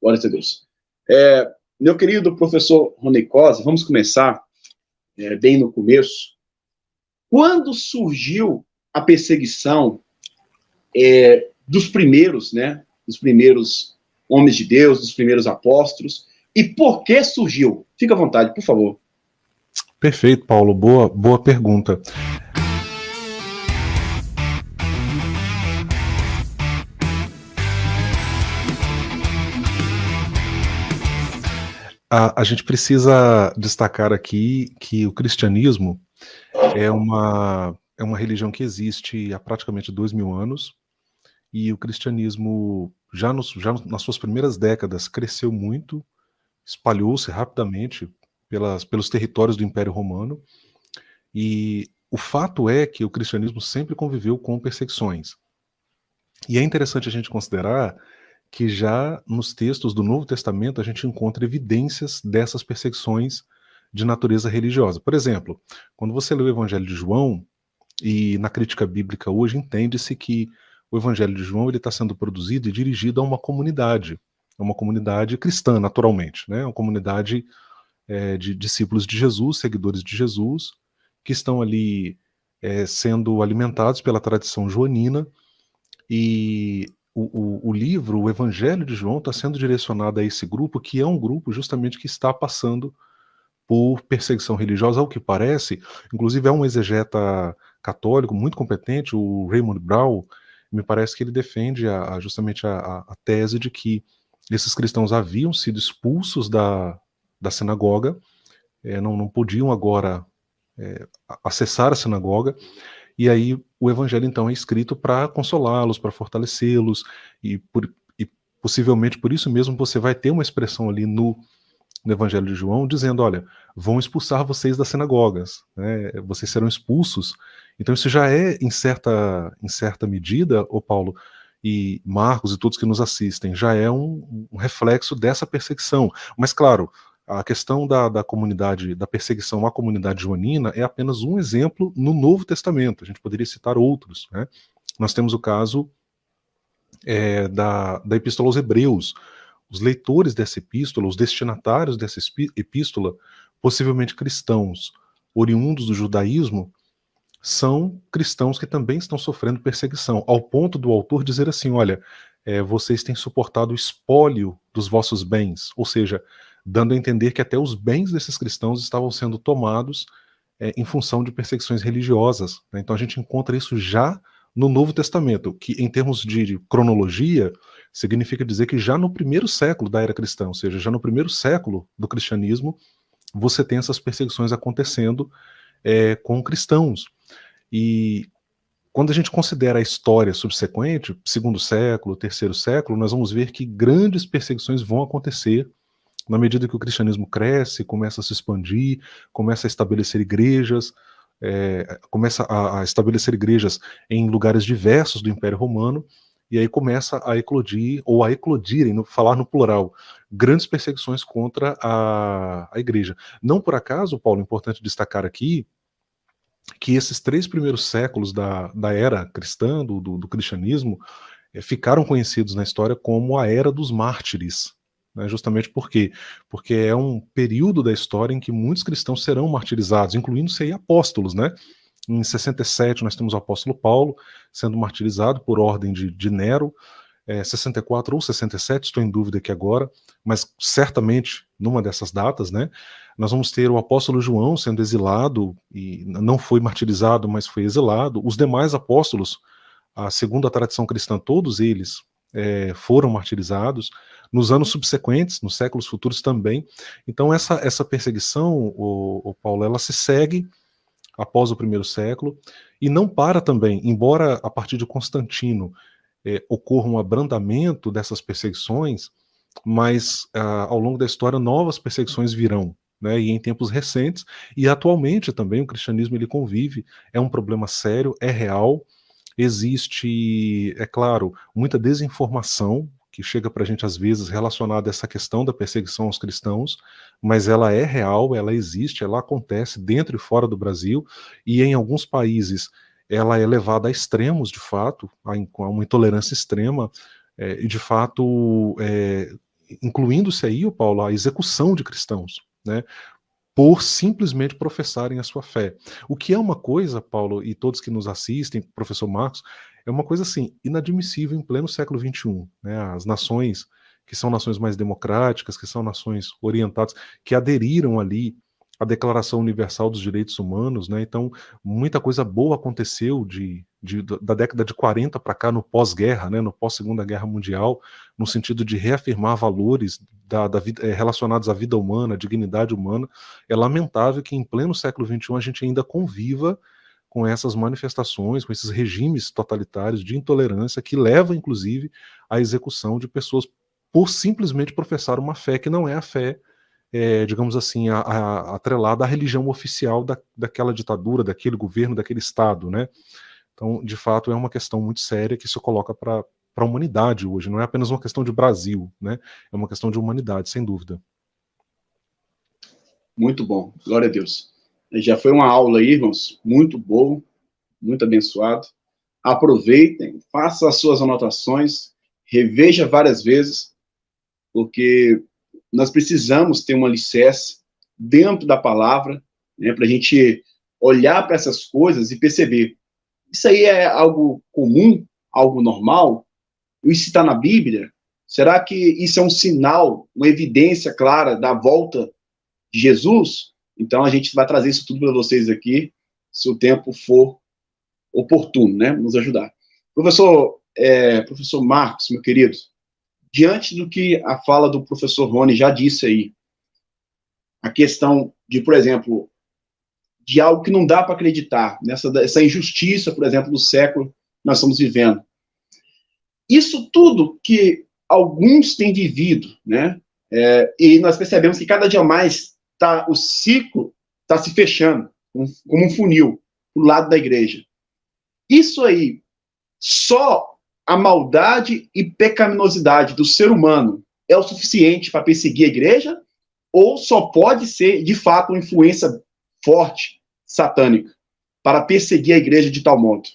Glória a Deus. Meu querido professor Rony Cosa, vamos começar bem no começo. Quando surgiu a perseguição dos primeiros, né? Dos primeiros homens de Deus, dos primeiros apóstolos, e por que surgiu? Fica à vontade, por favor. Perfeito, Paulo. Boa pergunta. A gente precisa destacar aqui que o cristianismo é uma religião que existe há praticamente 2000 anos, e o cristianismo, já nas suas primeiras décadas, cresceu muito, espalhou-se rapidamente pelos territórios do Império Romano, e o fato é que o cristianismo sempre conviveu com perseguições. E é interessante a gente considerar que já nos textos do Novo Testamento a gente encontra evidências dessas perseguições de natureza religiosa. Por exemplo, quando você lê o Evangelho de João, e na crítica bíblica hoje entende-se que o Evangelho de João está sendo produzido e dirigido a uma comunidade cristã, naturalmente, né? Uma comunidade de discípulos de Jesus, seguidores de Jesus, que estão ali sendo alimentados pela tradição joanina, e o livro, o Evangelho de João, está sendo direcionado a esse grupo, que é um grupo justamente que está passando por perseguição religiosa, ao que parece. Inclusive é um exegeta católico muito competente, o Raymond Brown, me parece que ele defende justamente a tese de que esses cristãos haviam sido expulsos da sinagoga, não podiam agora acessar a sinagoga, e aí o evangelho então é escrito para consolá-los, para fortalecê-los, e possivelmente por isso mesmo você vai ter uma expressão ali no Evangelho de João dizendo, olha, vão expulsar vocês das sinagogas, né? Vocês serão expulsos. Então isso já é em certa medida, Paulo e Marcos e todos que nos assistem, já é um reflexo dessa perseguição. Mas claro, a questão da comunidade, da perseguição à comunidade joanina é apenas um exemplo no Novo Testamento. A gente poderia citar outros, né? Nós temos o caso da Epístola aos Hebreus. Os leitores dessa epístola, os destinatários dessa epístola, possivelmente cristãos oriundos do judaísmo, são cristãos que também estão sofrendo perseguição, ao ponto do autor dizer assim, olha, vocês têm suportado o espólio dos vossos bens, ou seja, dando a entender que até os bens desses cristãos estavam sendo tomados em função de perseguições religiosas, né? Então a gente encontra isso já no Novo Testamento, que em termos de cronologia, significa dizer que já no primeiro século da era cristã, ou seja, já no primeiro século do cristianismo, você tem essas perseguições acontecendo com cristãos. E quando a gente considera a história subsequente, segundo século, terceiro século, nós vamos ver que grandes perseguições vão acontecer na medida que o cristianismo cresce, começa a se expandir, começa a estabelecer igrejas, começa a estabelecer igrejas em lugares diversos do Império Romano, e aí começa a eclodir, ou a eclodirem, falar no plural, grandes perseguições contra a igreja. Não por acaso, Paulo, é importante destacar aqui que esses 3 primeiros séculos da era cristã, do cristianismo, ficaram conhecidos na história como a Era dos Mártires. Né, justamente por quê? Porque é um período da história em que muitos cristãos serão martirizados, incluindo-se aí apóstolos, né? Em 67 nós temos o apóstolo Paulo sendo martirizado por ordem de Nero, 64 ou 67, estou em dúvida aqui agora, mas certamente numa dessas datas, né? Nós vamos ter o apóstolo João sendo exilado, e não foi martirizado, mas foi exilado. Os demais apóstolos, segundo a tradição cristã, todos eles foram martirizados. Nos anos subsequentes, nos séculos futuros também. Então essa perseguição, o Paulo, ela se segue após o primeiro século, e não para também, embora a partir de Constantino ocorra um abrandamento dessas perseguições, mas ao longo da história novas perseguições virão, né, e em tempos recentes, e atualmente também o cristianismo ele convive, é um problema sério, é real, existe, é claro, muita desinformação que chega para a gente às vezes relacionada a essa questão da perseguição aos cristãos, mas ela é real, ela existe, ela acontece dentro e fora do Brasil, e em alguns países ela é levada a extremos, de fato, a uma intolerância extrema, e de fato incluindo-se aí, Paulo, a execução de cristãos, né, por simplesmente professarem a sua fé. O que é uma coisa, Paulo, e todos que nos assistem, professor Marcos, é uma coisa assim, inadmissível em pleno século XXI, né, as nações que são nações mais democráticas, que são nações orientadas, que aderiram ali à Declaração Universal dos Direitos Humanos, né? Então, muita coisa boa aconteceu da década de 40 para cá, no pós-guerra, né? No pós-Segunda Guerra Mundial, no sentido de reafirmar valores da vida, relacionados à vida humana, à dignidade humana. É lamentável que em pleno século XXI a gente ainda conviva com essas manifestações, com esses regimes totalitários de intolerância que levam, inclusive, à execução de pessoas por simplesmente professar uma fé que não é a fé, digamos assim, atrelada à religião oficial daquela ditadura, daquele governo, daquele Estado, né? Então, de fato, é uma questão muito séria que se coloca para a humanidade hoje. Não é apenas uma questão de Brasil, né? É uma questão de humanidade, sem dúvida. Muito bom, glória a Deus. Já foi uma aula aí, irmãos, muito boa, muito abençoado. Aproveitem, façam as suas anotações, reveja várias vezes, porque nós precisamos ter um alicerce dentro da palavra, né, para a gente olhar para essas coisas e perceber. Isso aí é algo comum, algo normal? Isso está na Bíblia? Será que isso é um sinal, uma evidência clara da volta de Jesus? Então a gente vai trazer isso tudo para vocês aqui, se o tempo for oportuno, né? Nos ajudar. Professor Marcos, meu querido, diante do que a fala do professor Rony já disse aí, a questão de, por exemplo, de algo que não dá para acreditar, essa injustiça, por exemplo, do século que nós estamos vivendo. Isso tudo que alguns têm vivido, né? E nós percebemos que cada dia mais o ciclo está se fechando, como um funil, para o lado da igreja. Isso aí, só a maldade e pecaminosidade do ser humano é o suficiente para perseguir a igreja? Ou só pode ser, de fato, uma influência forte, satânica, para perseguir a igreja de tal modo?